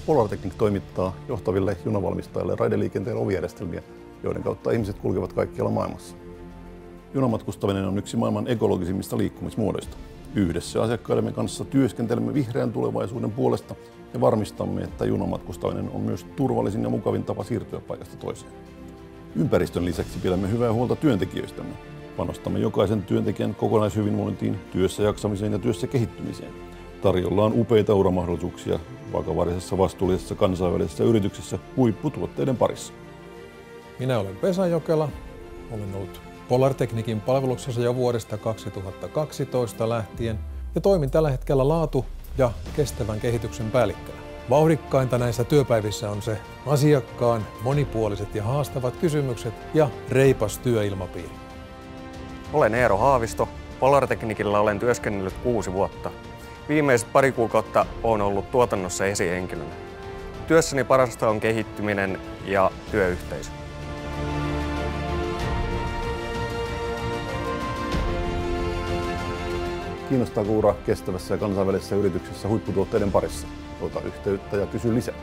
Polar Technic toimittaa johtaville junavalmistajille raideliikenteen ovijärjestelmiä, joiden kautta ihmiset kulkevat kaikkialla maailmassa. Junamatkustaminen on yksi maailman ekologisimmista liikkumismuodoista. Yhdessä asiakkaidemme kanssa työskentelemme vihreän tulevaisuuden puolesta ja varmistamme, että junamatkustaminen on myös turvallisin ja mukavin tapa siirtyä paikasta toiseen. Ympäristön lisäksi pidämme hyvää huolta työntekijöistämme. Panostamme jokaisen työntekijän kokonaishyvinvointiin, työssä jaksamiseen ja työssä kehittymiseen. Tarjolla on upeita uramahdollisuuksia vakavarisessa vastuullisessa kansainvälisessä yrityksessä huipputuotteiden parissa. Minä olen Vesa Jokela. Olen ollut Polar Technicin palveluksessa jo vuodesta 2012 lähtien ja toimin tällä hetkellä laatu- ja kestävän kehityksen päällikkönä. Vauhdikkainta näissä työpäivissä on se asiakkaan monipuoliset ja haastavat kysymykset ja reipas työilmapiiri. Olen Eero Haavisto. Polar Technicillä olen työskennellyt 6 vuotta. Viimeiset pari kuukautta olen ollut tuotannossa esihenkilönä. Työssäni parasta on kehittyminen ja työyhteisö. Kiinnostaako ura kestävässä ja kansainvälisessä yrityksessä huipputuotteiden parissa? Ota yhteyttä ja kysy lisää.